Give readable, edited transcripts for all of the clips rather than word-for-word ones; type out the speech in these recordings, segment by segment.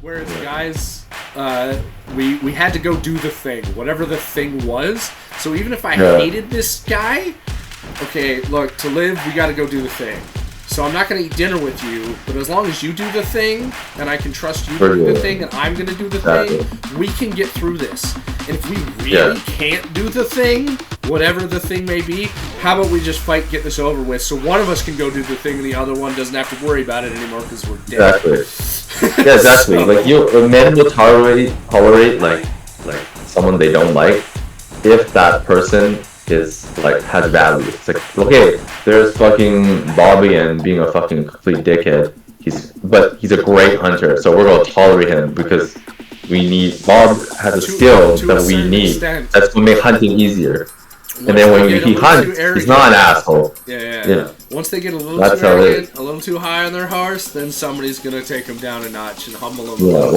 Whereas guys, we had to go do the thing, whatever the thing was. So even if I hated this guy, okay, look, to live, we got to go do the thing. So I'm not going to eat dinner with you, but as long as you do the thing, and I can trust you to do the thing, and I'm going to do the thing, we can get through this. And if we really can't do the thing, whatever the thing may be, how about we just fight, get this over with, so one of us can go do the thing, and the other one doesn't have to worry about it anymore because we're dead. Exactly. Yeah, exactly. Like men will tolerate like someone they don't like if that person is like has value. It's like, okay, there's fucking Bobby and being a fucking complete dickhead. He's a great hunter, so we're gonna tolerate him because we need. Bob has a skill that we need. Extent. That's gonna make hunting easier. And then when he hunts, he's not an asshole. Yeah. Once they get a little too arrogant, a little too high on their horse, then somebody's gonna take them down a notch and humble them. Yeah,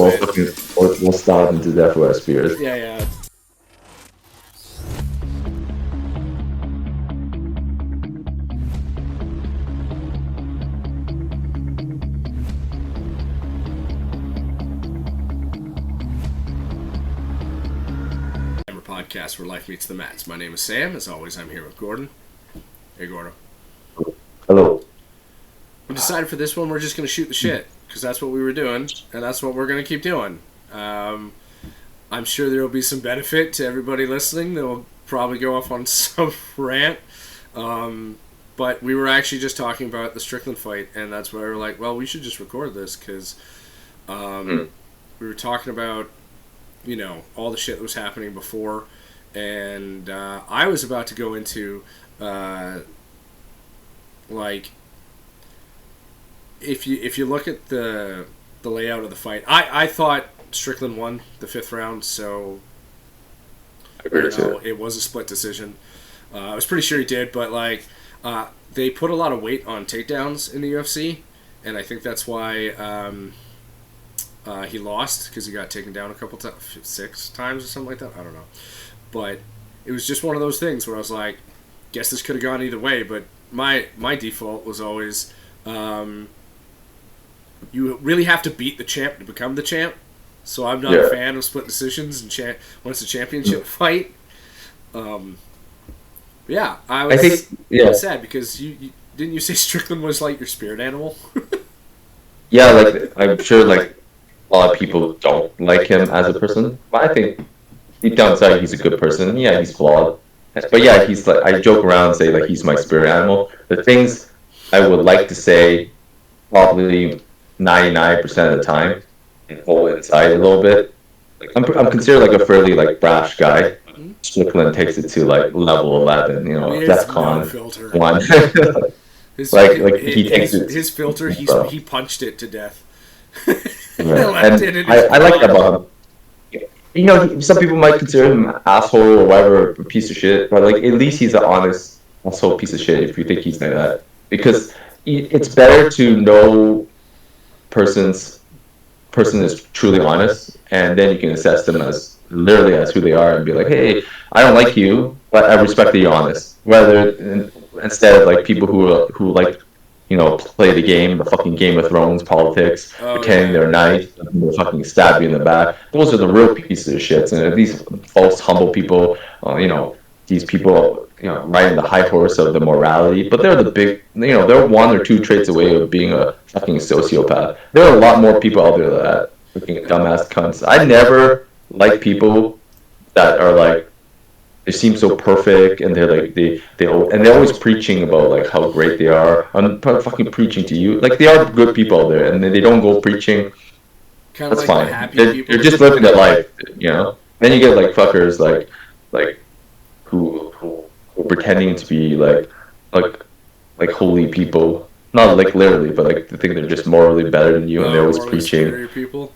we'll stomp them to death with our spears. Yeah. Podcast where life meets the mats. My name is Sam. As always, I'm here with Gordon. Hey, Gordon. Hello. We decided for this one we're just going to shoot the shit because that's what we were doing and that's what we're going to keep doing. I'm sure there will be some benefit to everybody listening. They'll probably go off on some rant. But we were actually just talking about the Strickland fight, and that's why we were like, well, we should just record this because we were talking about all the shit that was happening before, and I was about to go into if you look at the layout of the fight, I thought Strickland won the 5th round, so it was a split decision. I was pretty sure he did, but they put a lot of weight on takedowns in the UFC, and I think that's why he lost because he got taken down a couple times, 6 times or something like that. I don't know. But it was just one of those things where I was like, guess this could have gone either way. But my default was always, you really have to beat the champ to become the champ. So I'm not a fan of split decisions and when it's a championship fight. I was sad because you didn't you say Strickland was like your spirit animal? Yeah, I'm sure a lot of people don't like him as a person, but I think deep down inside he's a good person. Yeah, he's flawed, but yeah, he's I joke around and say he's my spirit animal. The things I would like to say, probably 99% of the time, and hold inside a little bit. I'm considered a fairly brash guy. Strickland takes it to level 11, DEFCON 1. He takes it. His filter, he punched it to death. And I like that about him. Some people might consider him an asshole or whatever, a piece of shit, but at least he's an honest asshole piece of shit if you think he's like that. Because it's better to know person is truly honest, and then you can assess them as literally as who they are and be like, hey, I don't like you, but I respect that you're honest. Instead of people who play the game, the fucking Game of Thrones politics, pretending they're nice, and they'll fucking stab you in the back. Those are the real pieces of shit. And these false, humble people, these people, riding the high horse of the morality, but they're the big, they're 1 or 2 traits away of being a fucking sociopath. There are a lot more people out there that fucking dumbass cunts. I never like people that are they seem so perfect, and they're they're always preaching about how great they are. I'm fucking preaching to you. They are good people out there, and they don't go preaching. Kind of That's fine. They're just living their life, Then you get fuckers who are pretending to be holy people, not literally, but they think they're just morally better than you, and they're always preaching. People.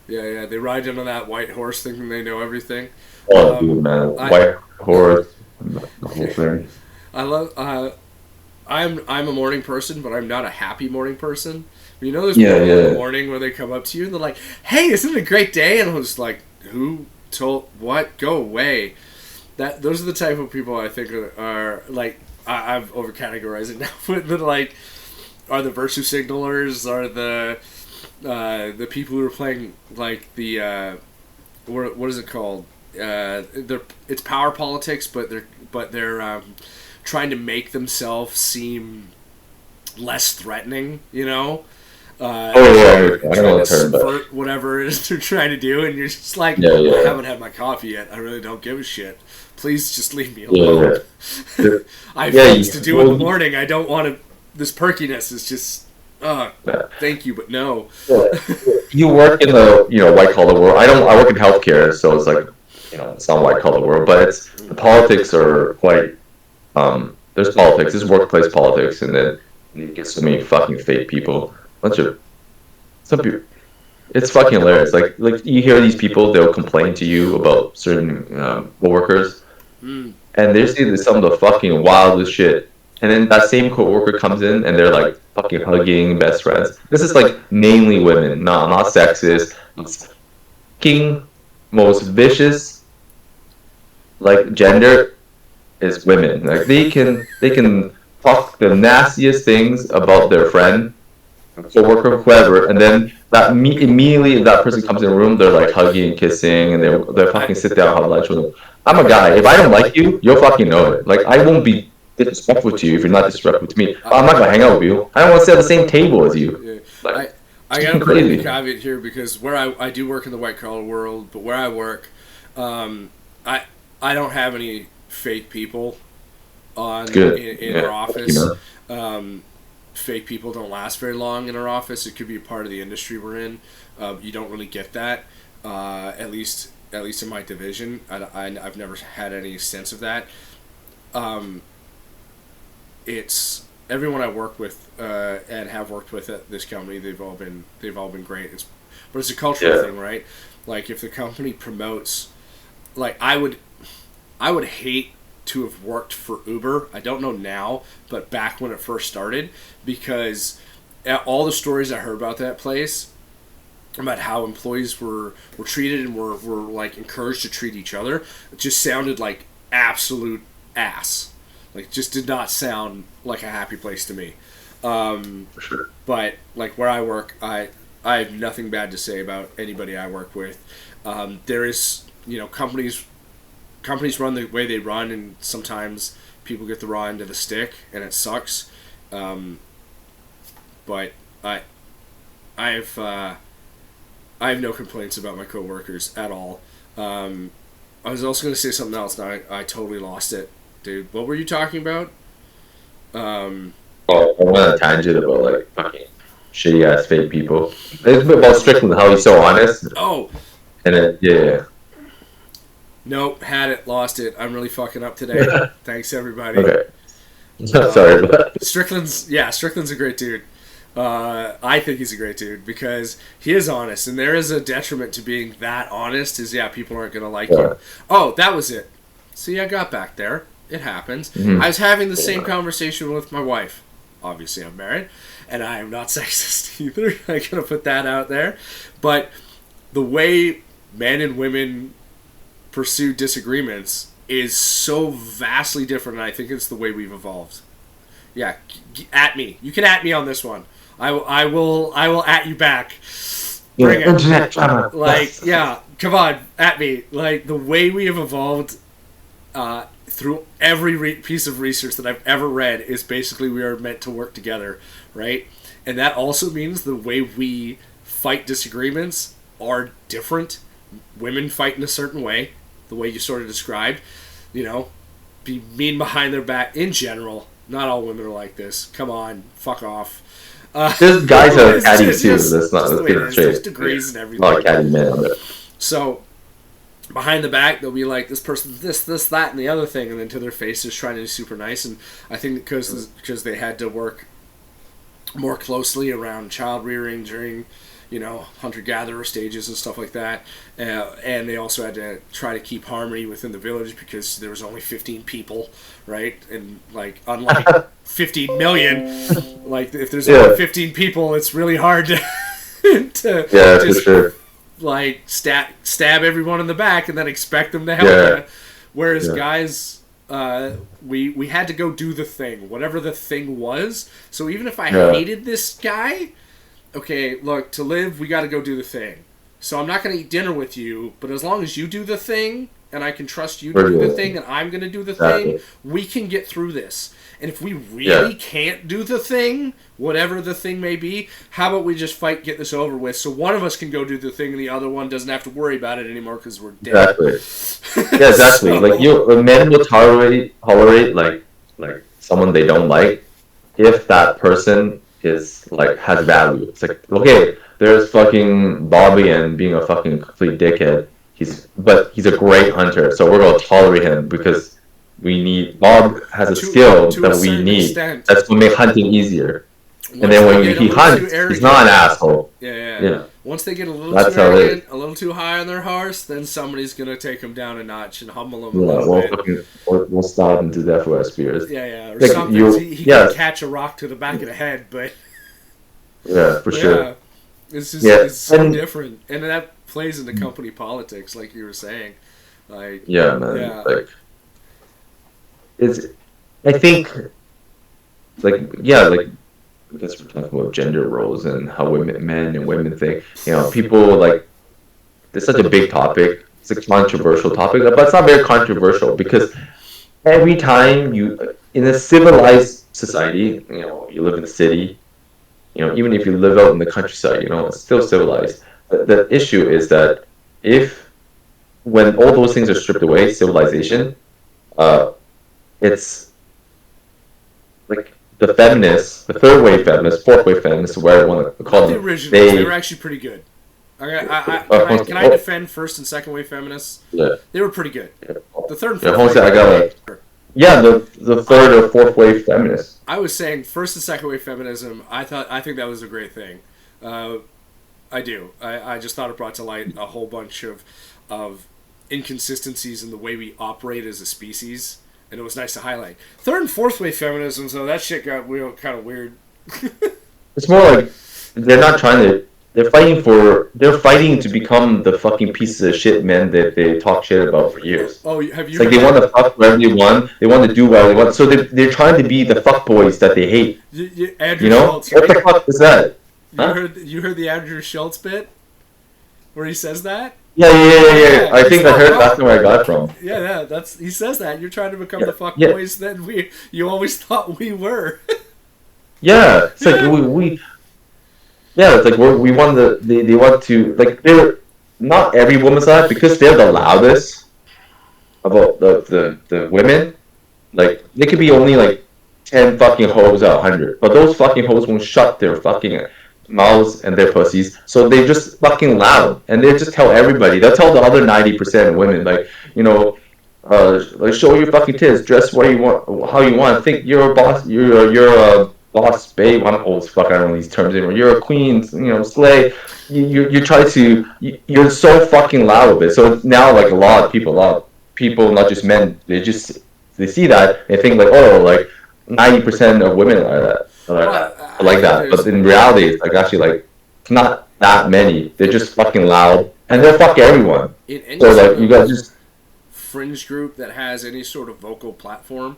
Yeah, they ride in on that white horse thinking they know everything. Oh, dude, man, white horse, the whole thing. I love. I'm a morning person, but I'm not a happy morning person. There's people in the morning where they come up to you and they're like, "Hey, isn't it a great day?" And I was like, "Who told what? Go away." Those are the type of people I think are I've overcategorized it now, but are the virtue signalers, are the the people who are playing like the what is it called? It's power politics, but they're trying to make themselves seem less threatening, you know. I know subvert whatever it is they're trying to do, and you're just like, I haven't had my coffee yet. I really don't give a shit. Please just leave me alone. I have things to do in the morning. I don't want to. This perkiness is just. Thank you, but no. You work in the white collar world. I work in healthcare, so it's like it's not white collar world, but the politics are quite. There's politics. There's workplace politics, and then you get so many fucking fake people. Some people. It's fucking hilarious. Like you hear these people, they'll complain to you about certain coworkers, and they say some of the fucking wildest shit. And then that same coworker comes in, and they're like fucking hugging, best friends. This is like mainly women, not sexist. It's fucking most vicious, like gender, is women. Like they can talk the nastiest things about their friend, coworker, whoever, and then that immediately if that person comes in the room, they're like hugging and kissing, and they're fucking sit down and have lunch with them. I'm a guy. If I don't like you, you'll fucking know it. Like I won't be disrespectful to you if you're not disrespectful to me. I'm not gonna hang out with you. I don't want to sit at the same table as you. Yeah. Like, I gotta put a caveat here because where I do work in the white collar world, but where I work, I don't have any fake people in our office. Fake people don't last very long in our office. It could be a part of the industry we're in. You don't really get that, at least in my division. I've never had any sense of that. It's everyone I work with and have worked with at this company. They've all been great. But it's a cultural thing, right? Like if the company promotes, like I would hate to have worked for Uber. I don't know now, but back when it first started, because all the stories I heard about that place, about how employees were treated and were like encouraged to treat each other, it just sounded like absolute ass. Like it just did not sound like a happy place to me. For sure. But like where I work, I have nothing bad to say about anybody I work with. There is, companies run the way they run, and sometimes people get the raw end of the stick, and it sucks. But I have no complaints about my coworkers at all. I was also going to say something else. Now I totally lost it, dude. What were you talking about? I went on a tangent about like fucking shitty ass fake people. It's about Strickland, how he's so honest. Oh. And it, Nope, had it, lost it. I'm really fucking up today. Thanks, everybody. Okay. Sorry about that. Strickland's a great dude. I think he's a great dude because he is honest, and there is a detriment to being that honest. People aren't going to like you. Oh, that was it. See, I got back there. It happens. Mm-hmm. I was having the same conversation with my wife. Obviously, I'm married, and I am not sexist either. I gotta put that out there. But the way men and women pursue disagreements is so vastly different, and I think it's the way we've evolved. Yeah, at me. You can at me on this one. I will at you back. Bring it. Like, yeah, come on, at me. Like, the way we have evolved through every piece of research that I've ever read is basically we are meant to work together, right? And that also means the way we fight disagreements are different. Women fight in a certain way, the way you sort of described. Be mean behind their back in general. Not all women are like this. Come on, fuck off. There's guys that are catty too. That's not the way it is. There's degrees and everything. Not a catty man. So behind the back, they'll be like, this person, this, that, and the other thing, and then to their face, just trying to be super nice. And I think because they had to work more closely around child rearing during, hunter-gatherer stages and stuff like that. And they also had to try to keep harmony within the village because there was only 15 people, right? And, like, unlike 15 million, like, if there's only 15 people, it's really hard to just, for sure. like, stab everyone in the back and then expect them to help you. Whereas guys, we had to go do the thing, whatever the thing was. So even if I hated this guy, okay, look, to live, we got to go do the thing. So I'm not going to eat dinner with you, but as long as you do the thing, and I can trust you to do the thing, and I'm going to do the thing, we can get through this. And if we really can't do the thing, whatever the thing may be, how about we just fight, get this over with, so one of us can go do the thing, and the other one doesn't have to worry about it anymore because we're dead. Exactly. Yeah, exactly. So, like men will tolerate like someone they don't like if that person is like has value. It's like, okay, there's fucking Bobby and being a fucking complete dickhead. But he's a great hunter, so we're gonna tolerate him because Bob has a skill that we need. That's gonna make hunting easier. And then when he hunts, he's not an asshole. Yeah. Once they get a little too arrogant, a little too high on their horse, then somebody's gonna take them down a notch and humble them a little bit. We'll stop him to death with our spears. Yeah. Or like something. He can catch a rock to the back of the head, but sure. Yeah. It's just it's so different, and that plays into company politics, like you were saying. Like Like it's, I think, like I guess we're talking about gender roles and how men and women think. People like it's such a big topic. It's a controversial topic, but it's not very controversial because every time you in a civilized society, you live in the city. Even if you live out in the countryside, it's still civilized. But the issue is that when all those things are stripped away, civilization, it's like the feminists, the third wave feminists, fourth wave feminists, whatever you want to call them. The originals, they were actually pretty good. Can I defend first and second wave feminists? Yeah. They were pretty good. Yeah. The third and fourth wave. The third or fourth wave feminists. I was saying first and second wave feminism. I think that was a great thing. I do. I just thought it brought to light a whole bunch of inconsistencies in the way we operate as a species, and it was nice to highlight. Third and fourth wave feminism, so that shit got kind of weird. It's more like they're not trying to. They're fighting to become the fucking pieces of shit men that they talk shit about for years. Oh, have you? It's like they want to fuck whatever they want. They want to do whatever they want. So they're trying to be the fuck boys that they hate. Andrew Schultz, what the fuck is that? You heard the Andrew Schultz bit where he says that? Yeah. I think that's where I got it from. Yeah. He says that you're trying to become the fuck boys that you always thought we were. Yeah, it's like we. Yeah, it's like we want they want to, like, they're not every woman's life because they're the loudest about the women. Like, they could be only like 10 fucking hoes out of 100, but those fucking hoes won't shut their fucking mouths and their pussies, so they're just fucking loud, and they just tell everybody. They'll tell the other 90% of women, like, like, show your fucking tits, dress what you want, how you want. Think you're a boss. You're a boss, babe. I'm old as fuck. I don't know these terms anymore. You're a queen, slay. You try to. You're so fucking loud with it. So now, like, a lot of people, not just men, they see that and think like, oh, like 90% of women are like that. But in reality, it's like actually like not that many. They're just fucking loud and they'll fuck everyone. So like you guys just fringe group that has any sort of vocal platform.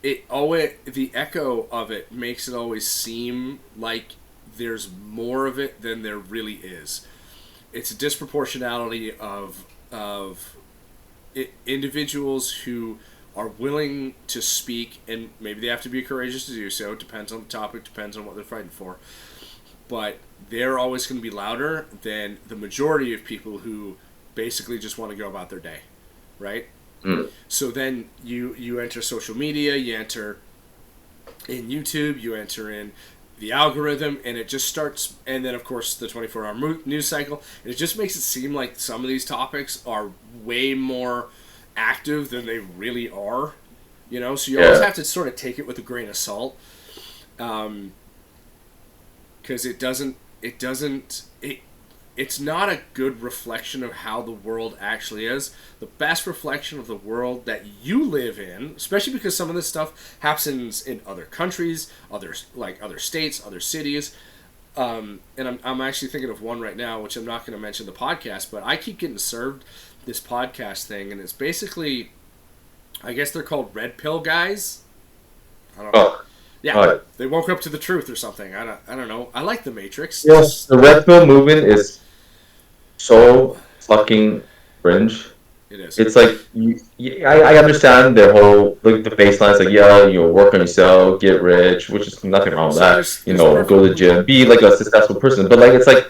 The echo of it makes it always seem like there's more of it than there really is. It's a disproportionality of individuals who are willing to speak, and maybe they have to be courageous to do so. It depends on the topic, depends on what they're fighting for. But they're always going to be louder than the majority of people who basically just want to go about their day, right? So then you enter social media, you enter in YouTube, you enter in the algorithm, and it just starts, and then of course the 24-hour news cycle, and it just makes it seem like some of these topics are way more active than they really are, so you always have to sort of take it with a grain of salt, because it's not a good reflection of how the world actually is. The best reflection of the world that you live in, especially because some of this stuff happens in other countries, other states, other cities. And I'm actually thinking of one right now, which I'm not going to mention the podcast, but I keep getting served this podcast thing, and it's basically, I guess they're called red pill guys. I don't know. Yeah, they woke up to the truth or something. I don't know. I like the Matrix. Yes, the red pill movement is so fucking cringe. It is. It's like I understand their whole like the baseline is like work on yourself, get rich, which is nothing wrong with that. There's go to the gym, be like a successful person. But like it's like,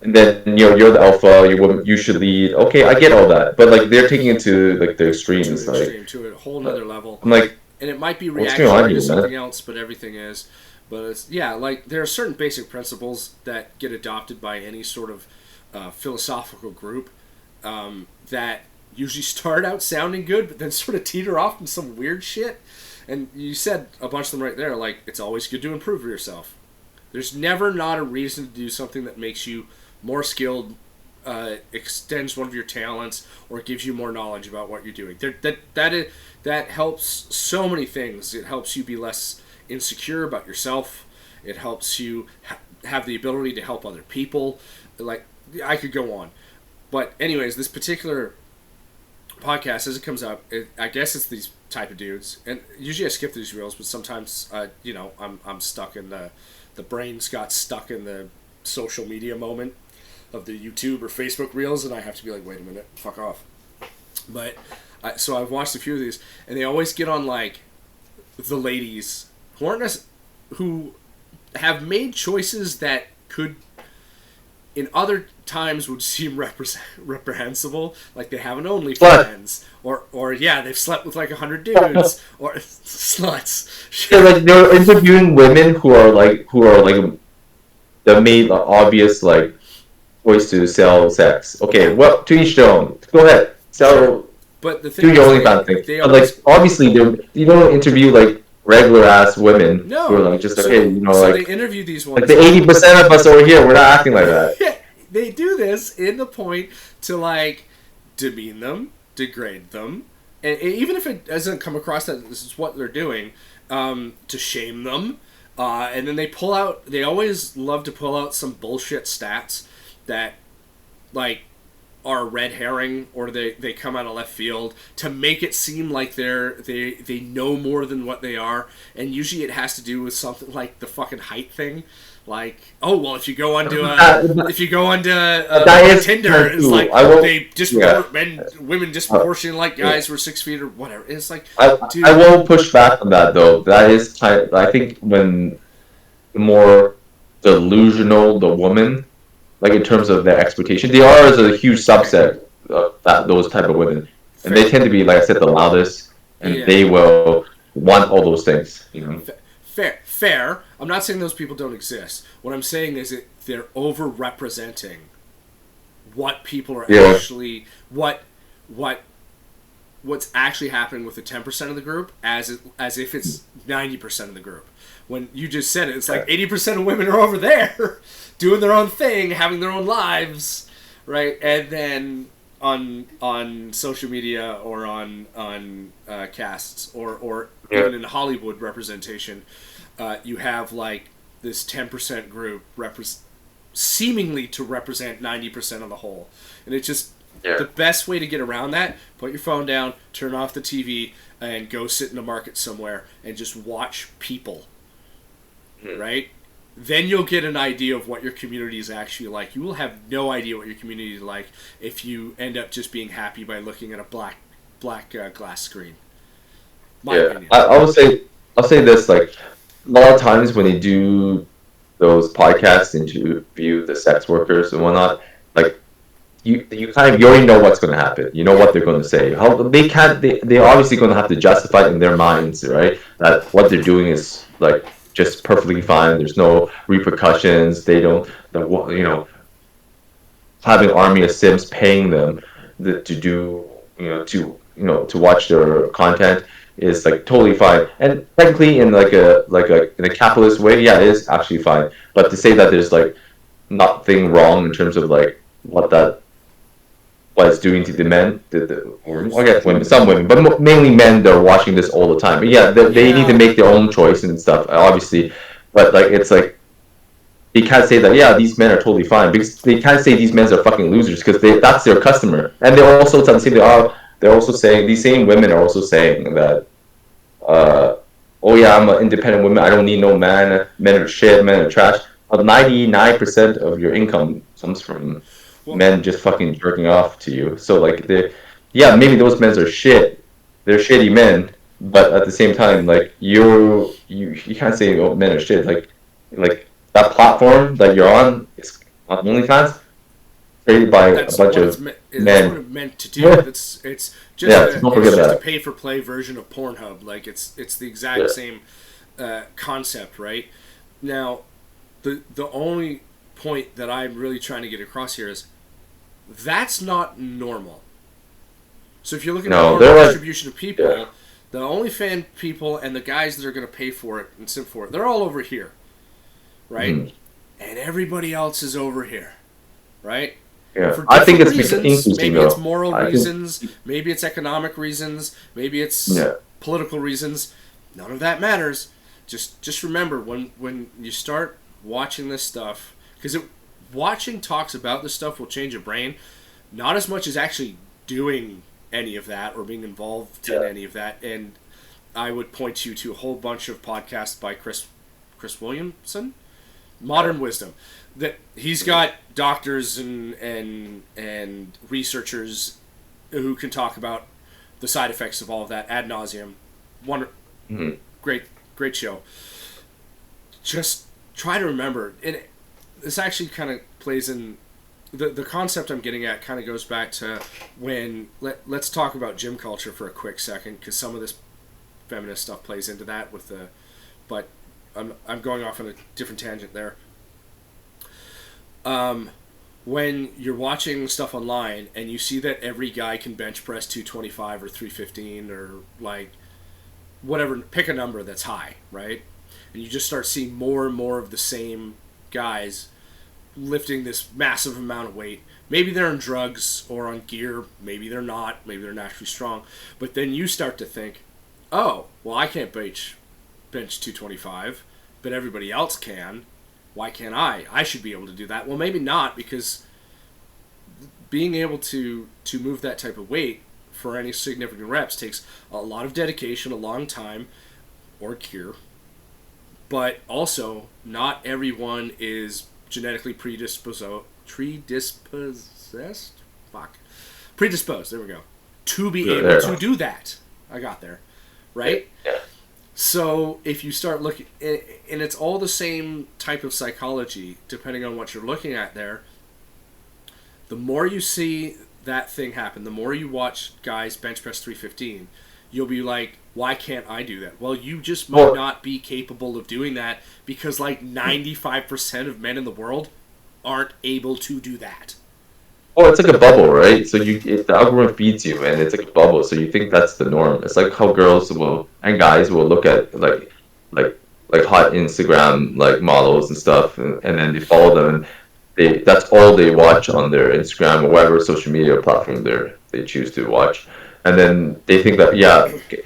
and then you're the alpha, you should lead. Okay, I get all that, but like they're taking it to like the extremes, to a whole nother level. I'm like, and it might be reactionary to something else, but everything is. But it's like there are certain basic principles that get adopted by any sort of philosophical group that usually start out sounding good, but then sort of teeter off in some weird shit. And you said a bunch of them right there, like, it's always good to improve yourself. There's never not a reason to do something that makes you more skilled, extends one of your talents, or gives you more knowledge about what you're doing. That helps so many things. It helps you be less insecure about yourself. It helps you have the ability to help other people. Like, I could go on. But anyways, this particular podcast, as it comes up, I guess it's these type of dudes, and usually I skip these reels, but sometimes I'm stuck in the brains got stuck in the social media moment of the YouTube or Facebook reels, and I have to be like, wait a minute, fuck off. But so I've watched a few of these, and they always get on like the ladies who have made choices that could in other times would seem reprehensible, like they have an OnlyFans, or they've slept with like 100 dudes, or sluts. Yeah, like they're interviewing women who are like the made obvious like choice to sell sex. Okay, well, to each their own. Go ahead, sell. But the thing do your OnlyFans thing. But like obviously, you don't interview like regular ass women who are like just they interview these ones. Like the 80% of us over here, we're not acting like that. They do this in the point to like demean them, degrade them, and even if it doesn't come across that this is what they're doing, to shame them, and then they always love to pull out some bullshit stats that like are red herring, or they come out of left field to make it seem like they know more than what they are, and usually it has to do with something like the fucking height thing. Like, oh well, if you go onto Tinder, it's like they just women disproportionately like guys who are 6 feet or whatever. It's like I won't push back on that though. That is I think when the more delusional the woman, like in terms of their expectation, they are as a huge subset of those type of women, and they tend to be, like I said, the loudest, and they will want all those things. Fair. I'm not saying those people don't exist. What I'm saying is that they're over-representing what people are actually what's actually happening with the 10% of the group as if it's 90% of the group. When you just said it, it's like 80% of women are over there doing their own thing, having their own lives, right? And then on social media or on casts or even in Hollywood representation, you have like this 10% group seemingly to represent 90% of the whole, and it's just the best way to get around that. Put your phone down, turn off the TV, and go sit in a market somewhere and just watch people. Right? Then you'll get an idea of what your community is actually like. You will have no idea what your community is like if you end up just being happy by looking at a black glass screen. My opinion. I'll say this, like, a lot of times when they do those podcasts interview the sex workers and whatnot, like you already know what's going to happen. You know what they're going to say. They're obviously going to have to justify it in their minds, right? That what they're doing is like just perfectly fine. There's no repercussions. They don't, having army of simps paying them to watch their content is like totally fine. And technically, in in a capitalist way, it is actually fine. But to say that there's like nothing wrong in terms of like what it's doing to the men, I guess some women, but mainly men, they're watching this all the time. But they need to make their own choice and stuff, obviously. But like it's like they can't say that these men are totally fine, because they can't say these men are fucking losers, because that's their customer. And they're also they're also saying, these same women are also saying that oh yeah, I'm an independent woman. I don't need no man. Men are shit. Men are trash. But 99% of your income comes from men just fucking jerking off to you. So like yeah, maybe those men are shit. They're shitty men, but at the same time, like you can't say oh, men are shit. Like that platform that you're on is on OnlyFans created by a bunch of men. That's what it meant to do. It's just a pay for play version of Pornhub. Like it's the exact same concept, right? Now, the only point that I'm really trying to get across here is that's not normal. So if you're looking at the distribution of people, the OnlyFans people and the guys that are going to pay for it and simp for it, they're all over here, right? Mm. And everybody else is over here, right? Yeah, I think it's reasons. Maybe it's moral reasons, maybe it's economic reasons, maybe it's political reasons. None of that matters. Just remember when you start watching this stuff, because watching talks about this stuff will change your brain, not as much as actually doing any of that or being involved in any of that. And I would point you to a whole bunch of podcasts by Chris Williamson, Modern Wisdom, that he's got doctors and researchers who can talk about the side effects of all of that ad nauseum. Great show. Just try to remember, and this actually kind of plays in the concept I'm getting at. Kind of goes back to when let's talk about gym culture for a quick second, because some of this feminist stuff plays into that with the. But I'm going off on a different tangent there. When you're watching stuff online and you see that every guy can bench press 225 or 315 or like whatever, pick a number that's high, right? And you just start seeing more and more of the same guys lifting this massive amount of weight. Maybe they're on drugs or on gear, maybe they're not, maybe they're naturally strong. But then you start to think, oh, well, I can't bench 225, but everybody else can. Why can't I? I should be able to do that. Well, maybe not, because being able to move that type of weight for any significant reps takes a lot of dedication, a long time, or gear. But also, not everyone is genetically predisposed, there we go, to be able to do that. I got there, right? Yeah. So if you start looking, and it's all the same type of psychology, depending on what you're looking at there, the more you see that thing happen, the more you watch guys bench press 315, you'll be like, why can't I do that? Well, you just might not be capable of doing that because like 95% of men in the world aren't able to do that. Oh, it's like a bubble, right? So the algorithm feeds you, and it's like a bubble. So you think that's the norm. It's like how girls and guys will look at like hot Instagram like models and stuff, and then they follow them, and that's all they watch on their Instagram or whatever social media platform they choose to watch, and then they think that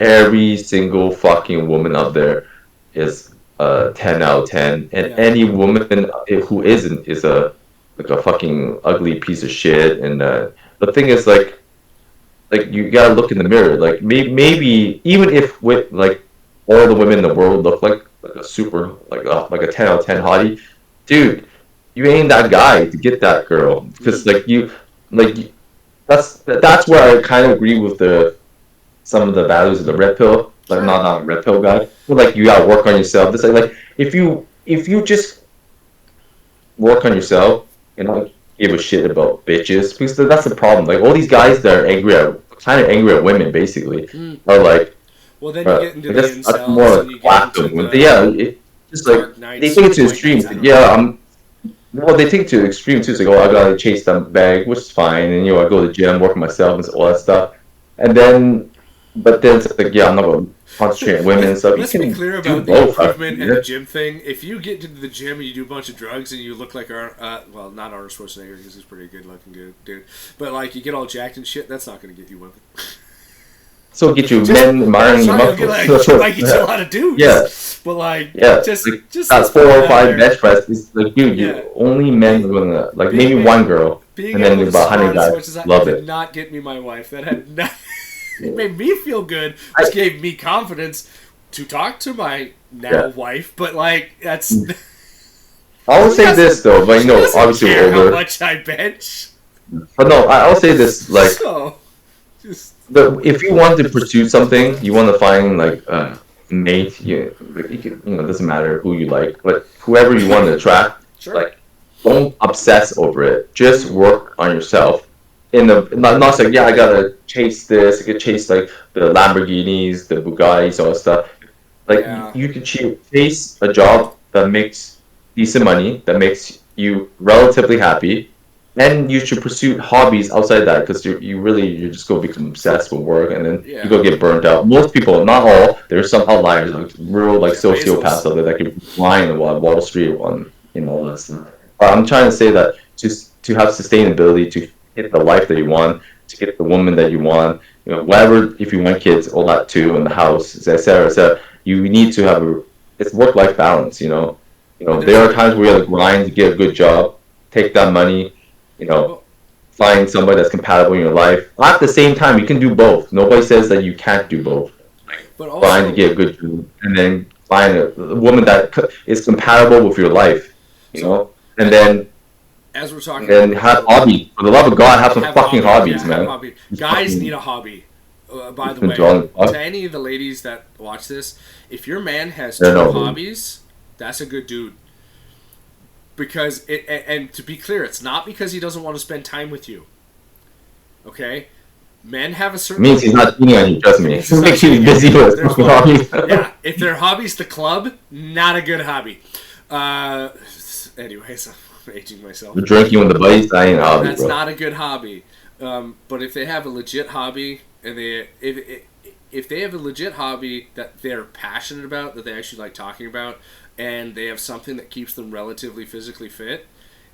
every single fucking woman out there is 10 out of 10, and any woman who isn't is a fucking ugly piece of shit. And the thing is like you gotta look in the mirror. Like maybe even if with like all the women in the world look like a super like a 10 out of 10 hottie, dude, you ain't that guy to get that girl, because that's where I kind of agree with some of the values of the red pill. Like not a red pill guy, but like you gotta work on yourself. It's like if you just work on yourself and not give a shit about bitches, because that's the problem. Like all these guys that are kind of angry at women, basically, are like. Well, then you get into the incels. That's more like black women. It's just like they take it to extremes. Well, they take it to extreme too. It's like, oh, I gotta chase that bag, which is fine, and I go to the gym, work on myself, and all that stuff, and then. But then it's like, I'm not going to concentrate on women and stuff. Let's be clear about the improvement and the gym thing. If you get into the gym and you do a bunch of drugs and you look like not Arnold Schwarzenegger, because he's pretty good looking dude, but like you get all jacked and shit, that's not going to get you women. So get you men admiring your muscles. Like you tell how to do. Yeah. But just that's 4 or 5 bench press. It's like, dude, only men are gonna like maybe one girl, and then about 100 guys love it. Did not get me my wife. That had nothing. It made me feel good, which gave me confidence. to talk to my now wife, but like that's. I will say this though, but obviously we're older. How much I bench? But no, I'll say this like. But if you want to pursue something, you want to find like a mate. It doesn't matter who you like, but whoever you want to attract, like, don't obsess over it. Just work on yourself. Not like I gotta chase this. I could chase like the Lamborghinis, the Bugattis, all that stuff. Like you could chase a job that makes decent money, that makes you relatively happy. And you should pursue hobbies outside that, because you're just going to become obsessed with work, and then you go get burnt out. Most people, not all, there's some outliers, like real like sociopaths out there that could fly in Wall Street on all this. But I'm trying to say that just to have sustainability, to hit the life that you want, to get the woman that you want, whatever, if you want kids, all that too, in the house, etc., you need to have it's work-life balance. There are times where you have to grind to get a good job, take that money. Find somebody that's compatible in your life. At the same time, you can do both. Nobody says that you can't do both. But also, find to get a good job, and then find a woman that is compatible with your life. And then as we're talking, and have hobbies. For the love of God, have some fucking hobbies, man. Guys need a hobby. By the way, to any of the ladies that watch this, if your man has two hobbies, that's a good dude. Because and to be clear, it's not because he doesn't want to spend time with you. Okay, men have a certain. Means he's not cheating on you. Trust me. It makes you busy with hobbies. Yeah, if their hobby's the club, not a good hobby. Anyways, I'm aging myself. You're drinking with the buddies. That ain't a hobby. That's not a good hobby. But if they have a legit hobby, and if they have a legit hobby that they're passionate about, that they actually like talking about, and they have something that keeps them relatively physically fit,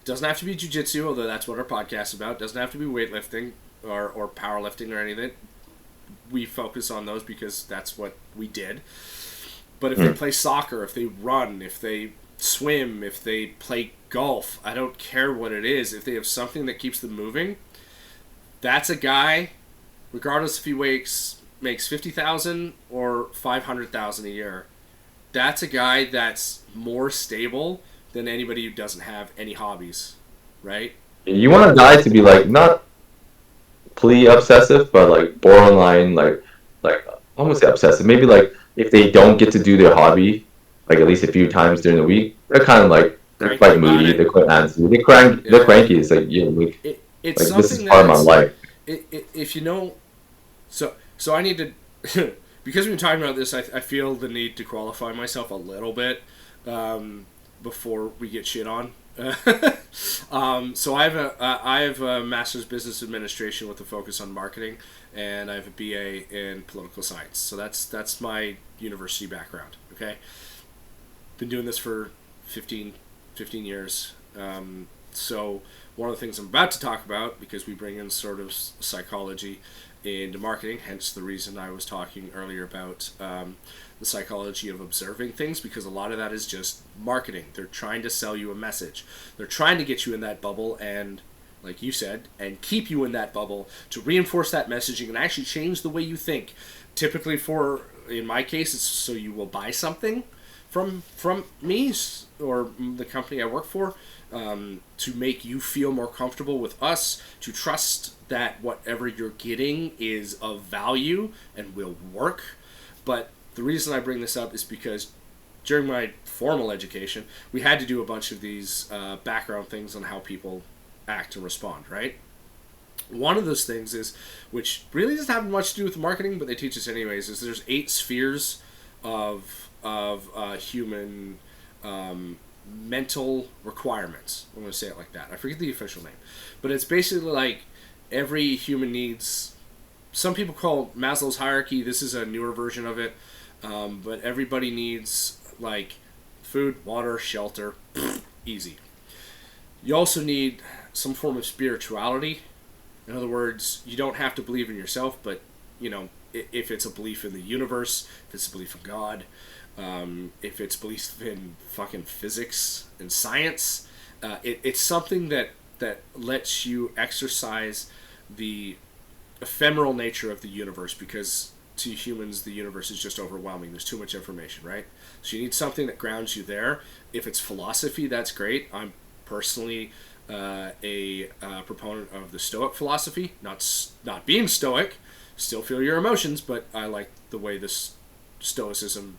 it doesn't have to be Jiu-Jitsu, although that's what our podcast is about. It doesn't have to be weightlifting or powerlifting or anything. We focus on those because that's what we did. But if they play soccer, if they run, if they swim, if they play golf, I don't care what it is. If they have something that keeps them moving, that's a guy, regardless if he makes $50,000 or $500,000 a year. That's a guy that's more stable than anybody who doesn't have any hobbies, right? You want a guy to be like not plea obsessive, but like borderline, like I won't say obsessive. Maybe like if they don't get to do their hobby, like at least a few times during the week, they're kind of like they're quite moody. They're quite antsy. They're cranky. It's like it's like this is part of my life. If so I need to. Because we've been talking about this, I feel the need to qualify myself a little before we get shit on. So I have a master's business administration with a focus on marketing, and I have a BA in political science. So that's my university background. Okay, been doing this for 15 years. So one of the things I'm about to talk about, because we bring in sort of psychology into marketing, hence the reason I was talking earlier about the psychology of observing things, because a lot of that is just marketing. They're trying to sell you a message. They're trying to get you in that bubble and, like you said, and keep you in that bubble to reinforce that messaging and actually change the way you think. Typically in my case, it's so you will buy something from me or the company I work for, to make you feel more comfortable with us, to trust that whatever you're getting is of value and will work. But the reason I bring this up is because during my formal education, we had to do a bunch of these background things on how people act and respond, right? One of those things is, which really doesn't have much to do with marketing, but they teach us anyways, is there's 8 spheres of human mental requirements. I'm going to say it like that. I forget the official name. But it's basically like every human needs, some people call it Maslow's hierarchy. This is a newer version of it. But everybody needs like food, water, shelter. Easy. You also need some form of spirituality. In other words, you don't have to believe in yourself, but if it's a belief in the universe, if it's a belief in God, if it's belief in fucking physics and science, it's something that lets you exercise the ephemeral nature of the universe, because to humans, the universe is just overwhelming. There's too much information, right? So you need something that grounds you there. If it's philosophy, that's great. I'm personally a proponent of the Stoic philosophy, not being Stoic. Still feel your emotions, but I like the way this Stoicism,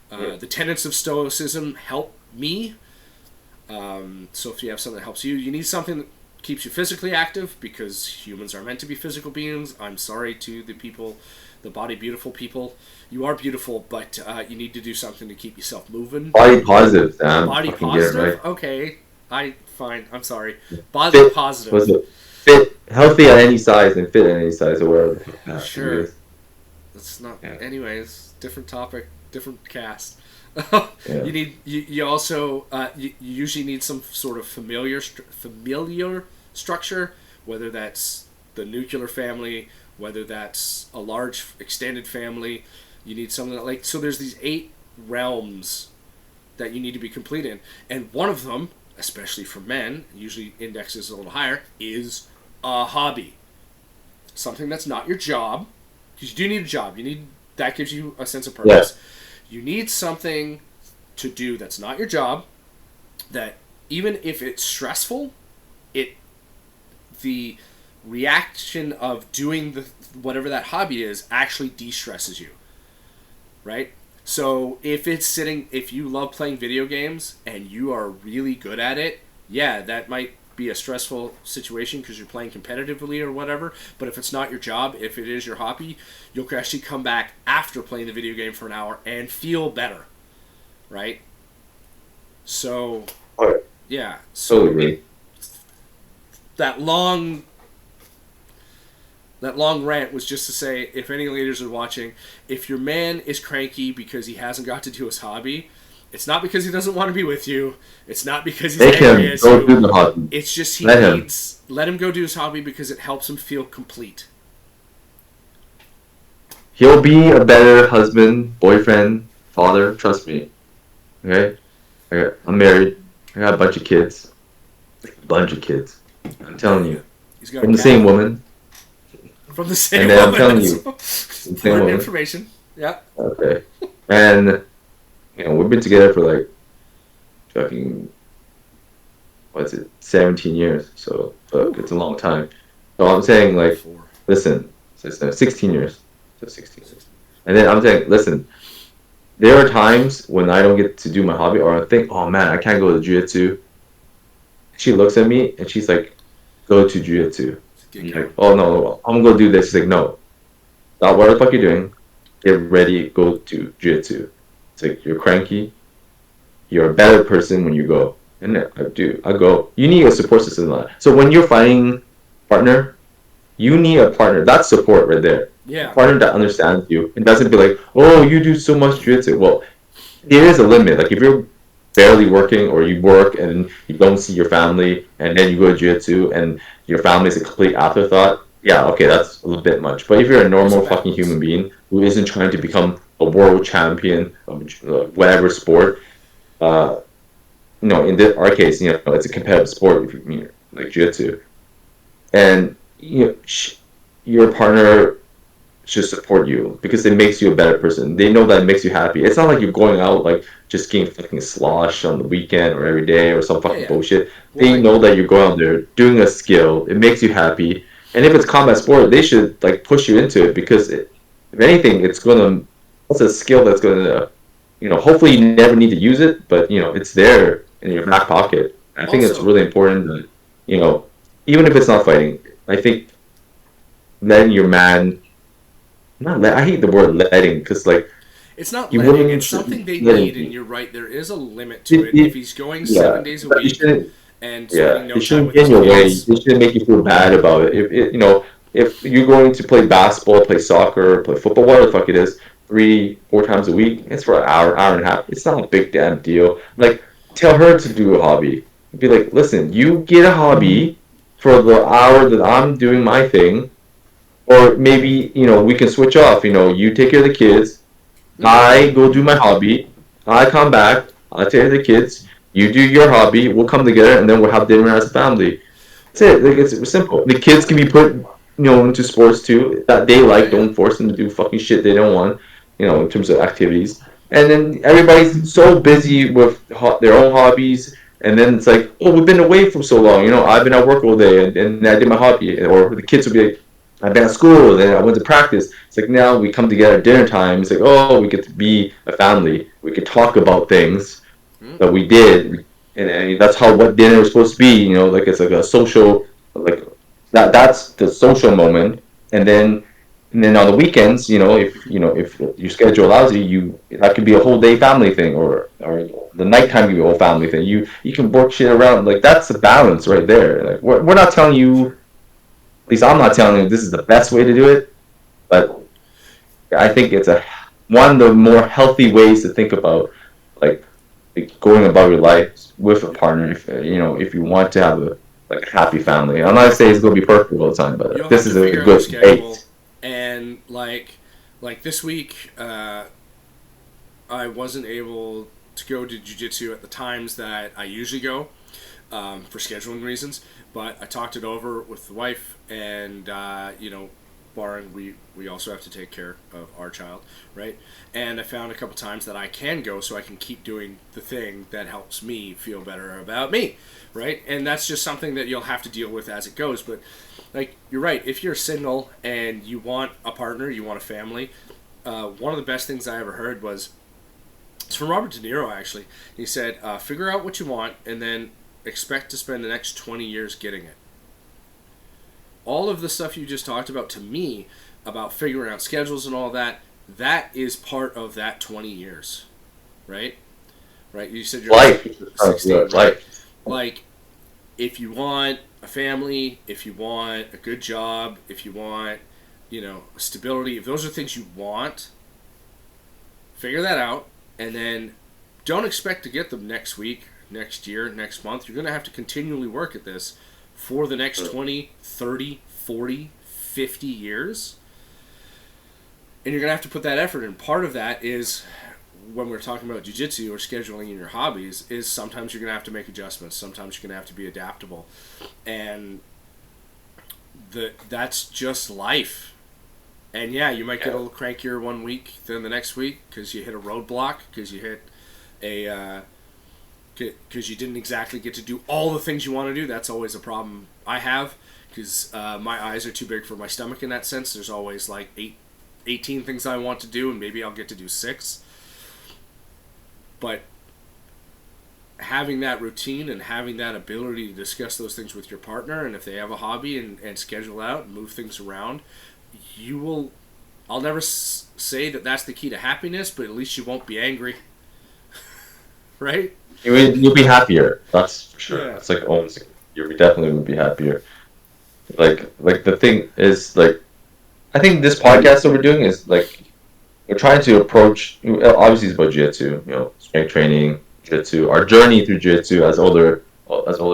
the tenets of Stoicism help me. So if you have something that helps you, you need something that keeps you physically active, because humans are meant to be physical beings. I'm sorry to the people, the body beautiful people. You are beautiful, but you need to do something to keep yourself moving. Body positive, Sam. Body positive? Right. Okay. Fine. I'm sorry. Fit, positive. Was it fit, healthy at any size, and fit at any size, or whatever. Sure. It's not. Yeah. Anyways, different topic, different cast. Yeah. You also you usually need some sort of familiar structure, whether that's the nuclear family, whether that's a large extended family. You need something that, so there's these 8 realms that you need to be complete in, and one of them, especially for men, usually indexes a little higher, is a hobby. Something that's not your job, because you do need a job. That gives you a sense of purpose. Yeah. You need something to do that's not your job, that even if it's stressful, the reaction of doing whatever that hobby is actually de-stresses you, right? So if you love playing video games and you are really good at it, yeah, that might be a stressful situation because you're playing competitively or whatever. But if it's not your job, if it is your hobby, you'll actually come back after playing the video game for an hour and feel better, right? So, yeah. So that long rant was just to say, if any ladies are watching, if your man is cranky because he hasn't got to do his hobby, it's not because he doesn't want to be with you. It's not because he's angry at you. Do the hobby. It's just let him go do his hobby because it helps him feel complete. He'll be a better husband, boyfriend, father. Trust me. Okay? I'm married. I got a bunch of kids. I'm telling you. From the same woman. From the same woman. I'm telling you. Important information. Yeah. Okay. And, we've been together for fucking, 17 years. So, it's a long time. So I'm saying, listen, 16 years. So 16. And then I'm saying, listen, there are times when I don't get to do my hobby, or I think, oh man, I can't go to Jiu-Jitsu. She looks at me and she's like, go to Jiu-Jitsu. I'm like, oh no, I'm gonna go do this. She's like, no, not what the fuck you're doing. Get ready, go to Jiu-Jitsu. It's like, you're cranky. You're a better person when you go. And I go. You need a support system. So when you're fighting partner, you need a partner. That's support right there. Yeah. A partner that understands you and doesn't be like, oh, you do so much Jiu-Jitsu. Well, there is a limit. Like if you're barely working, or you work and you don't see your family, and then you go to Jiu-Jitsu and your family is a complete afterthought, yeah, okay, that's a little bit much. But if you're a normal fucking human being who isn't trying to become a world champion of whatever sport, in our case, it's a competitive sport, like Jiu-Jitsu, and your partner should support you because it makes you a better person. They know that it makes you happy. It's not like you're going out just getting fucking slosh on the weekend or every day or some fucking bullshit. They know that you're going out there doing a skill. It makes you happy. And if it's combat sport, they should push you into it because if anything, it's a skill that's gonna, hopefully you never need to use it, but it's there in your back pocket. I think it's really important that, even if it's not fighting, I think letting your man, I hate the word letting because it's not letting, it's something they need, and you're right, there is a limit to it. If he's going 7 days a week and spending no time with his kids, it shouldn't make you feel bad about it. If you're going to play basketball, play soccer, play football, whatever the fuck it is, 3-4 times a week, it's for an hour and a half. It's not a big damn deal. Tell her to do a hobby. Be like, listen, you get a hobby for the hour that I'm doing my thing. Or maybe, we can switch off. You take care of the kids. I go do my hobby. I come back. I take care of the kids. You do your hobby. We'll come together and then we'll have dinner as a family. That's it. It's simple. The kids can be put into sports too that they like. Don't force them to do fucking shit they don't want, in terms of activities. And then everybody's so busy with their own hobbies, and then it's like, oh, we've been away for so long. I've been at work all day, and I did my hobby. Or the kids will be like, I've been at school, then I went to practice. It's like now we come together at dinner time. It's like, oh, we get to be a family. We could talk about things that we did, and that's what dinner is supposed to be. Like it's like a social, like that's the social moment. And then on the weekends, if your schedule allows you, that could be a whole day family thing, or the nighttime could be a whole family thing. You can work shit around. Like that's the balance right there. Like we're not telling you, at least I'm not telling you this is the best way to do it, but I think it's one of the more healthy ways to think about like going about your life with a partner. If you want to have a happy family. I'm not saying it's going to be perfect all the time, but this is a good base. And like this week, I wasn't able to go to Jiu-Jitsu at the times that I usually go for scheduling reasons. But I talked it over with the wife, and barring we also have to take care of our child, right? And I found a couple times that I can go, so I can keep doing the thing that helps me feel better about me, right? And that's just something that you'll have to deal with as it goes. But you're right, if you're single and you want a partner, you want a family, one of the best things I ever heard was, it's from Robert De Niro actually. He said, figure out what you want and then expect to spend the next 20 years getting it. All of the stuff you just talked about, to me, about figuring out schedules and all that is part of that 20 years, right? Right? You said you're life. 16, right? Like, if you want a family, if you want a good job, if you want, stability, if those are things you want, figure that out, and then don't expect to get them next week, next year, next month. You're going to have to continually work at this for the next 20, 30, 40, 50 years. And you're going to have to put that effort in. Part of that is, when we're talking about jiu-jitsu or scheduling in your hobbies, is sometimes you're going to have to make adjustments. Sometimes you're going to have to be adaptable. And that's just life. And yeah, you might get a little crankier one week than the next week because you hit a roadblock, because you hit because you didn't exactly get to do all the things you want to do. That's always a problem I have, because my eyes are too big for my stomach in that sense. There's always 18 things I want to do, and maybe I'll get to do 6. But having that routine and having that ability to discuss those things with your partner, and if they have a hobby, and schedule out and move things around, I'll never say that that's the key to happiness, but at least you won't be angry. Right? You'll be happier. That's for sure. Yeah. It's you definitely would be happier. Like the thing is, I think this podcast that we're doing is we're trying to approach. Obviously, it's about jiu-jitsu, strength training, jiu-jitsu, our journey through jiu-jitsu as older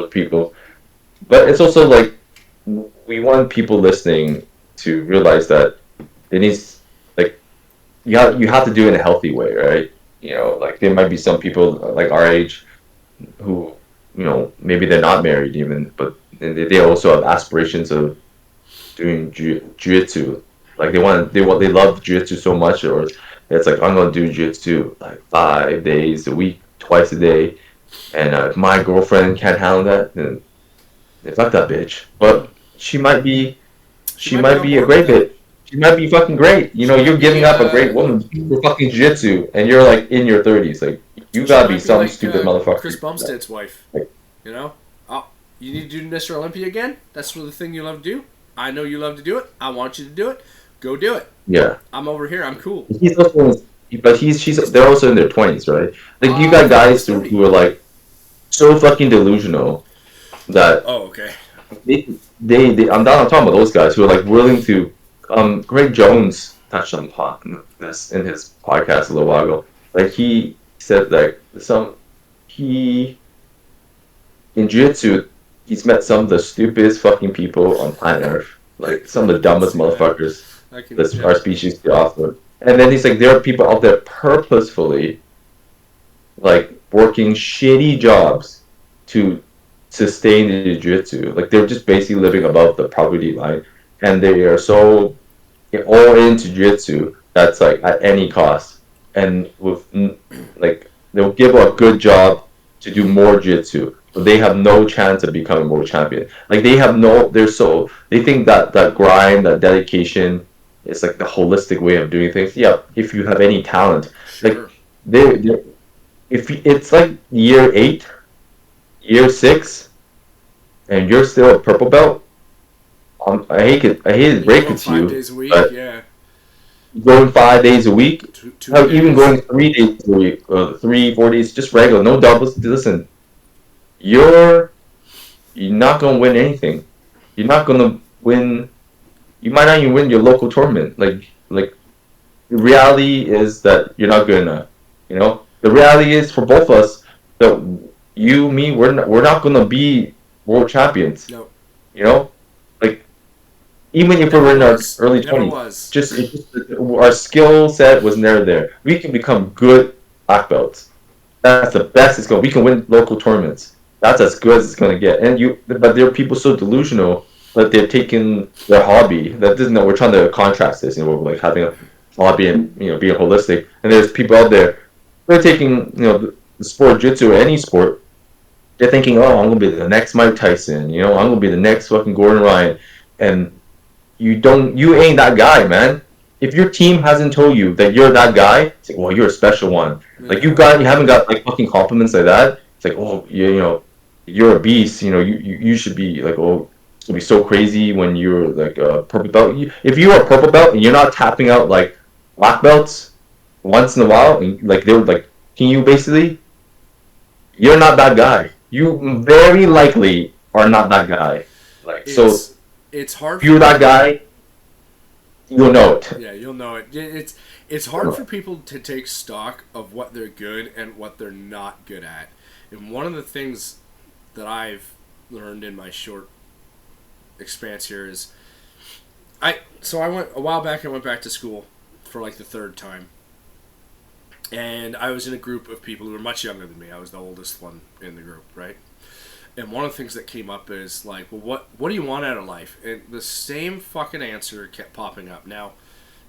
people. But it's also we want people listening to realize that it needs you have to do it in a healthy way, right? There might be some people our age who, maybe they're not married even, but they also have aspirations of doing jiu-jitsu. They love jiu-jitsu so much, or it's I'm gonna do jiu-jitsu 5 days a week, twice a day, and if my girlfriend can't handle that, then fuck that bitch. But she might be a great bitch. She might be fucking great. You're giving up a great woman for fucking jiu-jitsu, and you're in your 30s. You gotta be some stupid motherfucker. Chris Bumstead's wife. Oh, you need to do Mr. Olympia again? That's the thing you love to do? I know you love to do it. I want you to do it. Go do it. Yeah. I'm over here. I'm cool. They're also in their 20s, right? You got guys who are so fucking delusional that. Oh, okay. I'm talking about those guys who are willing to. Greg Jones touched on this in his podcast a little while ago. He said in jiu-jitsu, he's met some of the stupidest fucking people on planet Earth. Some of the dumbest motherfuckers that our species could offer. And then he's there are people out there purposefully working shitty jobs to sustain the jiu-jitsu. They're just basically living above the poverty line. and they are so all into jiu-jitsu that's like at any cost, and with like they'll give a good job to do more jiu-jitsu, but they have no chance of becoming world champion. Like they have no, they think that that grind, that dedication is like the holistic way of doing things. Yeah, if you have any talent, like Sure. they if it's like year 8, year 6, and you're still a purple belt, I hate to break it to you, 5 days a week, but yeah. going 5 days a week, Two hell, even days. going 3 days a week, 3, 4 days, just regular, no doubles. Listen, you're not gonna win anything. You're not gonna win. You might not even win your local tournament. Like the reality is that you're not good enough. You know, the reality is for both of us that you, me, we're not gonna be world champions. No. You know, like even if we were in our early 20s, just our skill set was never there. We can become good black belts. That's the best it's going. We can win local tournaments. That's as good as it's going to get. But there are people so delusional that they're taking their hobby. That doesn't know. We're trying to contrast this. Like having a hobby and being holistic. And there's people out there. They're taking the sport jiu-jitsu or any sport. They're thinking, oh, I'm gonna be the next Mike Tyson. I'm gonna be the next fucking Gordon Ryan. And you ain't that guy, man. If your team hasn't told you that you're that guy, it's like, well, you're a special one. Like you haven't got like fucking compliments like that. It's like, oh, you're a beast. You should be like, oh, it's gonna be so crazy when you're like a purple belt. If you're a purple belt and you're not tapping out like black belts once in a while, and like they were like, can you basically, you're not that guy. You very likely are not that guy. Like it's hard. If you're that guy, you'll know it. Yeah, you'll know it. It's hard for people to take stock of what they're good and what they're not good at. And one of the things that I've learned in my short expanse here is I went a while back. I went back to school for like the 3rd time, and I was in a group of people who were much younger than me. I was the oldest one in the group, right? And one of the things that came up is like, well, what do you want out of life? And the same fucking answer kept popping up. Now,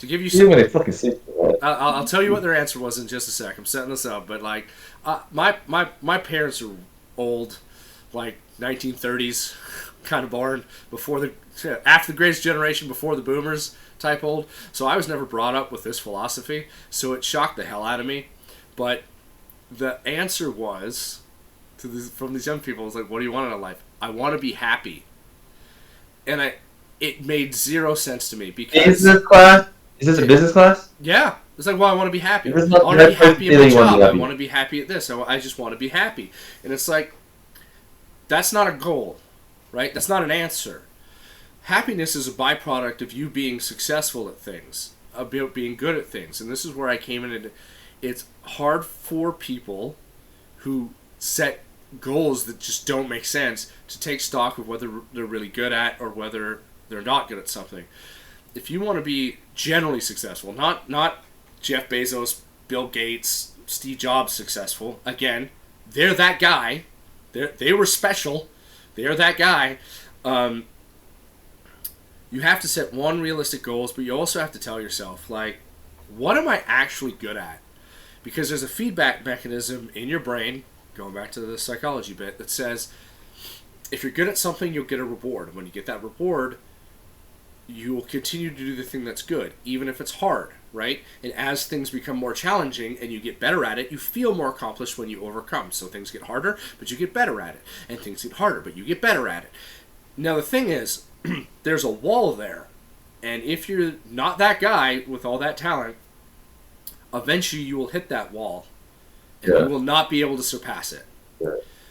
to give you some, I'll tell you what their answer was in just a sec. I'm setting this up, but like, my parents are old, like 1930s, kind of born after the Greatest Generation, before the Boomers type old. So I was never brought up with this philosophy, so it shocked the hell out of me. But the answer was, from these young people, it's like, what do you want out of life? I want to be happy. And it made zero sense to me because business class? Is this a business class? Yeah. It's like, well, I want to be happy. I want to be happy in my job. I want to be happy at this. I just want to be happy. And it's like, that's not a goal, right? That's not an answer. Happiness is a byproduct of you being successful at things, about being good at things. And this is where I came in. It's hard for people who set goals that just don't make sense to take stock of whether they're really good at or whether they're not good at something. If you want to be generally successful, not Jeff Bezos, Bill Gates, Steve Jobs successful, again, they're that guy. They were special. They're that guy. You have to set realistic goals, but you also have to tell yourself, like, what am I actually good at? Because there's a feedback mechanism in your brain, going back to the psychology bit, that says if you're good at something, you'll get a reward. And when you get that reward, you will continue to do the thing that's good, even if it's hard, right? And as things become more challenging and you get better at it, you feel more accomplished when you overcome. So things get harder, but you get better at it. And things get harder, but you get better at it. Now the thing is, there's a wall there. And if you're not that guy with all that talent, eventually you will hit that wall. And you will not be able to surpass it.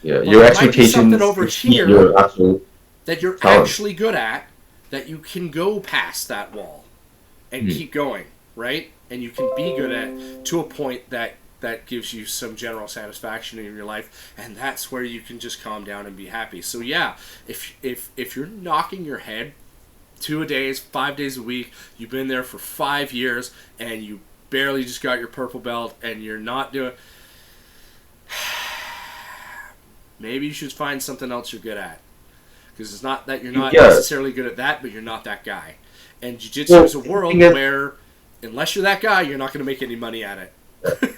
Yeah. Your expectations something over here that you're talent. actually good at, that you can go past that wall and keep going, right? And you can be good at to a point that gives you some general satisfaction in your life, and that's where you can just calm down and be happy. So yeah, if you're knocking your head 2 days, 5 days a week, you've been there for 5 years, and you barely just got your purple belt, and you're not doing... Maybe you should find something else you're good at. because it's not that you're not necessarily good at that, but you're not that guy. And jiu-jitsu is a world where, unless you're that guy, you're not going to make any money at it.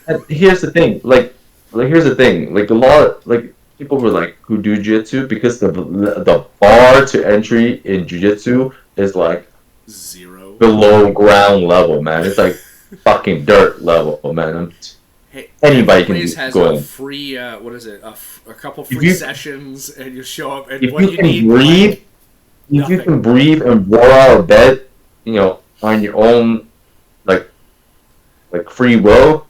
And here's the thing, like a lot, like, people were like, who do jiu-jitsu, because the bar to entry in jiu-jitsu is like 0 below ground level, man. It's like fucking dirt level, man. Hey, anybody can has go a in. free a couple free sessions, and you show up, and if what you you can need, breathe, like, if you can breathe and roll out of bed, on your own, like free will,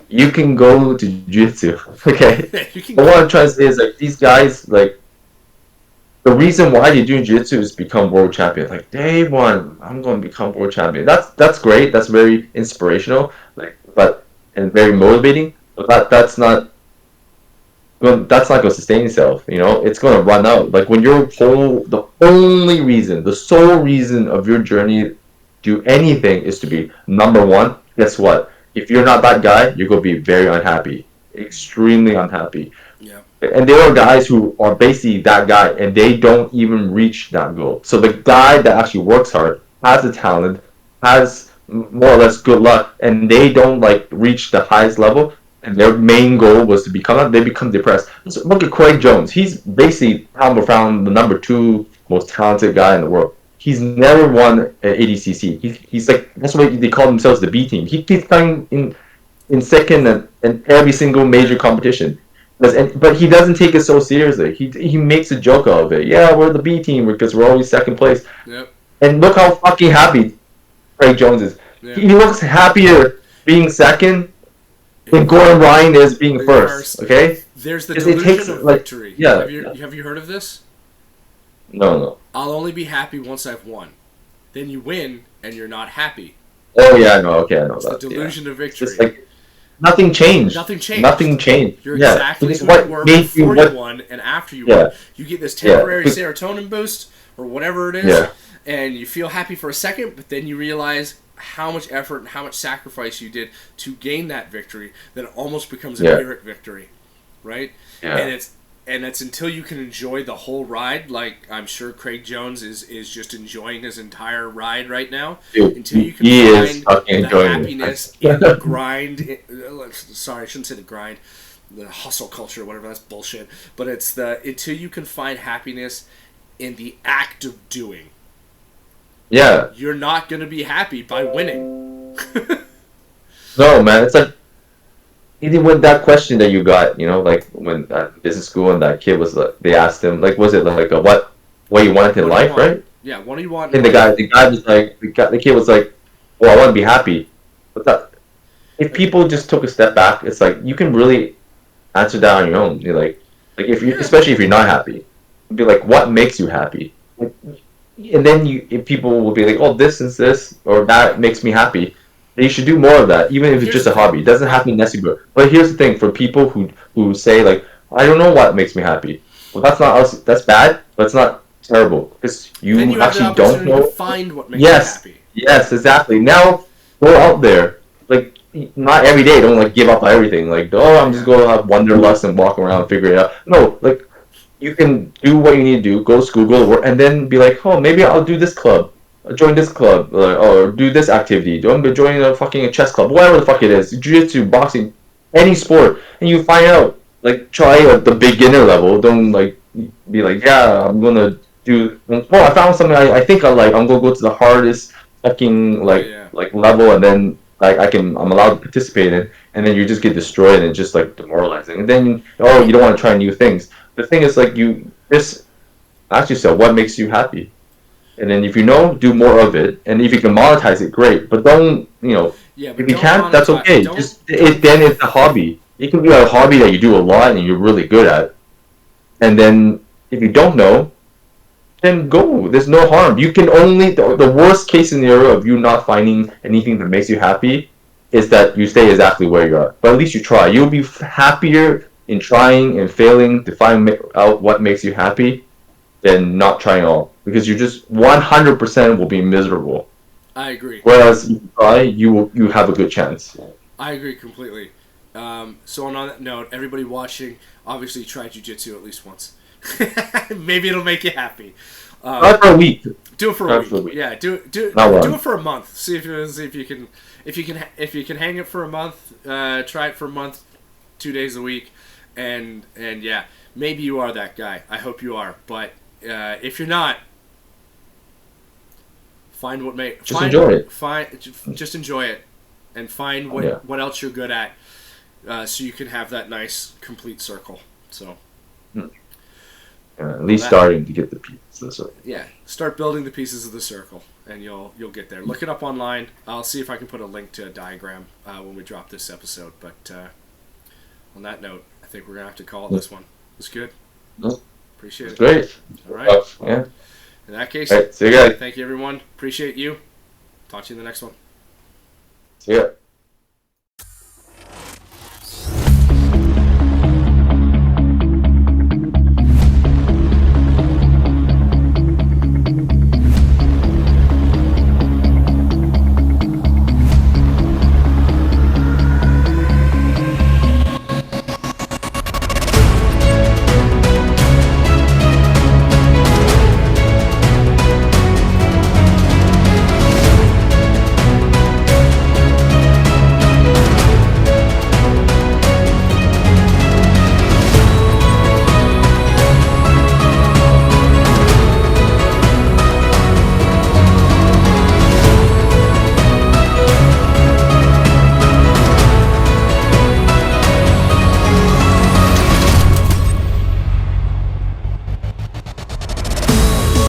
you can go to jiu-jitsu. Okay. But what I'm trying to say is, like, these guys, like, the reason why they do jiu-jitsu is become world champion. Like, day one, I'm going to become world champion. That's great. That's very inspirational. Like, and very motivating. But that's not going to sustain itself. It's going to run out. Like, when the sole reason of your journey, do anything, is to be number one. Guess what? If you're not that guy, you're going to be very unhappy, extremely unhappy. Yeah. And there are guys who are basically that guy, and they don't even reach that goal. So the guy that actually works hard, has the talent, has more or less good luck, and they don't, like, reach the highest level, and their main goal was to become that, they become depressed. So look at Craig Jones. He's basically found the number 2 most talented guy in the world. He's never won an ADCC. He's like, that's why they call themselves the B team. He keeps coming in second in every single major competition. But he doesn't take it so seriously. He makes a joke out of it. Yeah, we're the B team because we're always second place. Yep. And look how fucking happy Craig Jones is. Yep. He looks happier being second than Gordon Ryan is being first. Okay? There's the delusion of victory. Yeah. Have you heard of this? No. I'll only be happy once I've won. Then you win, and you're not happy. Oh, yeah, no, okay, I know it's that. The delusion of victory. It's like, nothing changed. Nothing changed. You're exactly who you were before you won, and after you won. You get this temporary serotonin boost, or whatever it is, and you feel happy for a second, but then you realize how much effort and how much sacrifice you did to gain that victory that it almost becomes a Pyrrhic victory, right? Yeah. And it's until you can enjoy the whole ride, like I'm sure Craig Jones is just enjoying his entire ride right now. Dude, until you can find the happiness in the grind. Sorry, I shouldn't say the grind. The hustle culture, whatever, that's bullshit. But it's until you can find happiness in the act of doing. Yeah. You're not going to be happy by winning. No, man, it's like, even with that question that you got, like when at business school and that kid was like, they asked him, like, was it like a what you wanted in life, right? Yeah, what do you want? And the guy was like, the kid was like, well, I want to be happy. But if people just took a step back, it's like you can really answer that on your own. You're like if you, especially if you're not happy, you'd be like, what makes you happy? And then if people will be like, oh, this is this or that makes me happy. You should do more of that, even if it's just a hobby. It doesn't have to be necessarily good. But here's the thing: for people who say, like, I don't know what makes me happy. Well, that's not us. That's bad, but it's not terrible because you actually don't know. To find what makes you happy. Yes, exactly. Now go out there. Like, not every day. Don't give up on everything. Like, I'm just gonna have wanderlust and walk around and figure it out. No, you can do what you need to do. Go to school, go to work, and then be like, oh, maybe I'll do this club. Join this club, or do this activity. Don't join a chess club, whatever the fuck it is. Jiu-Jitsu, boxing, any sport, and you find out. Try at the beginner level. Don't be like, yeah, I'm gonna do. Well, I found something I think I like. I'm gonna go to the hardest fucking level, and then I'm allowed to participate in, and then you just get destroyed and it's just demoralizing. And then you don't want to try new things. The thing is you just ask yourself what makes you happy. And then if you do more of it. And if you can monetize it, great. But don't, if you can't, that's okay. Then it's a hobby. It can be a hobby that you do a lot and you're really good at. And then if you don't know, then go. There's no harm. You can only, the worst case scenario of you not finding anything that makes you happy is that you stay exactly where you are. But at least you try. You'll be happier in trying and failing to find out what makes you happy than not trying at all, because you just 100% will be miserable. I agree. Whereas if you try, you have a good chance. I agree completely. So on that note, everybody watching, obviously try Jiu-Jitsu at least once. Maybe it'll make you happy. Not for a week. Do it for a week. Yeah, do it for a month. See if you can hang it for a month. Try it for a month, 2 days a week, and yeah, maybe you are that guy. I hope you are. But if you're not, enjoy it. Just enjoy it, and find what else you're good at, so you can have that nice complete circle. So. At least starting to get the pieces of the circle. Yeah, start building the pieces of the circle, and you'll get there. Look it up online. I'll see if I can put a link to a diagram when we drop this episode. But on that note, I think we're gonna have to call it this one. It's good. Appreciate it. Great. All right. Yeah. In that case, see you guys. Thank you, everyone. Appreciate you. Talk to you in the next one. See ya.